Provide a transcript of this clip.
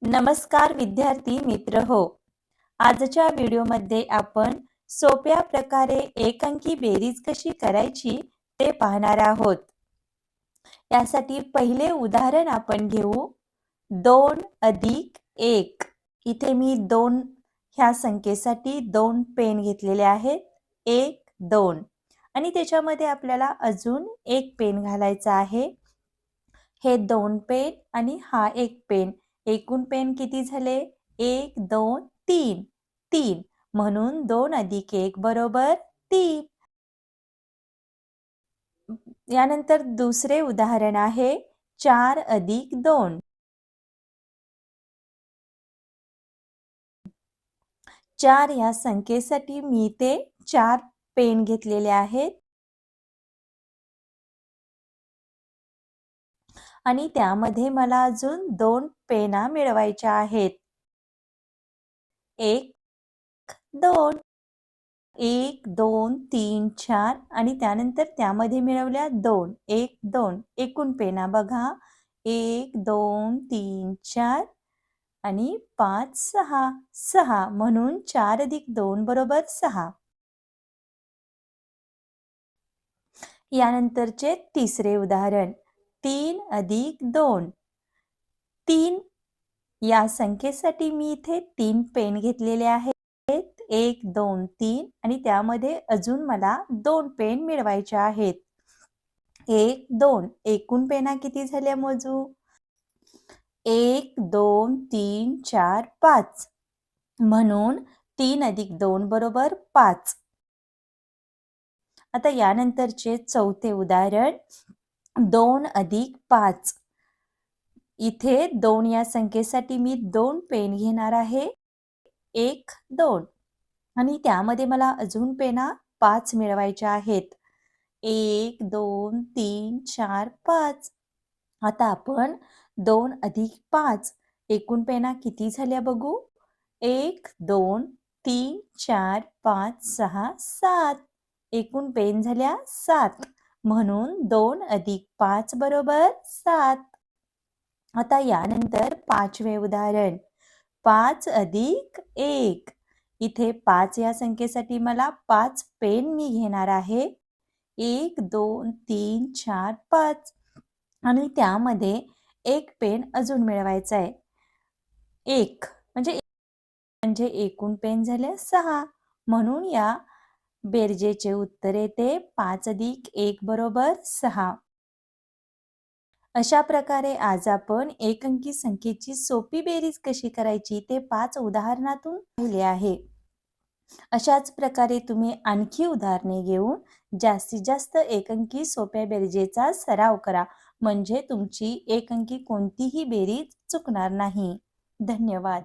नमस्कार विद्यार्थी मित्र हो. आजच्या व्हिडिओमध्ये आपण सोप्या प्रकारे एक अंकी बेरीज कशी करायची ते पाहणार आहोत. यासाठी पहिले उदाहरण आपण घेऊ. 2 अधिक 1. इथे मी 2 ह्या संख्येसाठी 2 पेन घेतलेले आहेत. 1 2 आणि त्याच्यामध्ये आपल्याला अजून एक पेन घालायचा आहे. हे 2 पेन आणि हा एक पेन, एकूण पेन किती झाले? 1 2 3 3 म्हणून 2 अधिक 1 बरोबर 3. यानंतर दुसरे उदाहरण आहे 4 अधिक 2. 4 या संख्येसाठी मी ते 4 पेन घेतलेले आहेत आणि त्यामध्ये मला अजून 2 पेना मिळवायच्या आहेत. 1 2 1 2 3 4 आणि त्यानंतर त्यामध्ये मिळवल्या 2 1 2 एकूण पेना बघा 1 2 3 4 आणि 5 6 6 म्हणून 4 अधिक 2 बरोबर 6. यानंतरचे तिसरे उदाहरण 3 अधिक 2. 3 या संख्येसाठी मी इथे 3 पेन घेतलेले आहेत. 1 2 3 आणि त्यामध्ये अजून मला 2 पेन मिळवायचे आहेत. 1 2 एकूण पेना किती झाल्या मोजू? 1 2 3 4 5 म्हणून 3 अधिक 2 बरोबर 5. आता यानंतरचे चौथे उदाहरण 2 अधिक 5. इथे 2 या संख्येसाठी मी 2 पेन घेणार आहे. 1 2 आणि त्यामध्ये मला अजून पेना 5 मिळवायच्या आहेत. 1 2 3 4 5. आता आपण 2 अधिक 5 एकूण पेना किती झाल्या बघू? 1 2 3 4 5 6 7 एकूण पेन झाल्या 7 म्हणून 2 अधिक 5 बरोबर 7. आता यानंतर पाचवे उदाहरण 5 अधिक 1. इथे 5 या संख्येसाठी मला 5 पेन मी घेणार आहे. 1 2 3 4 5 आणि त्यामध्ये एक पेन अजून मिळवायचा आहे. 1 म्हणजे एकूण पेन झाले 6 म्हणून या बेरजेचे उत्तर येते 5 अधिक 1 बरोबर 6. अशा प्रकारे आज आपण एक अंकी संख्येची सोपी बेरीज कशी करायची ते 5 उदाहरणातून पाहिले आहे. अशाच प्रकारे तुम्ही आणखी उदाहरणे घेऊन जास्तीत जास्त एक अंकी सोप्या बेरजेचा सराव करा, म्हणजे तुमची एक अंकी कोणतीही बेरीज चुकणार नाही. धन्यवाद.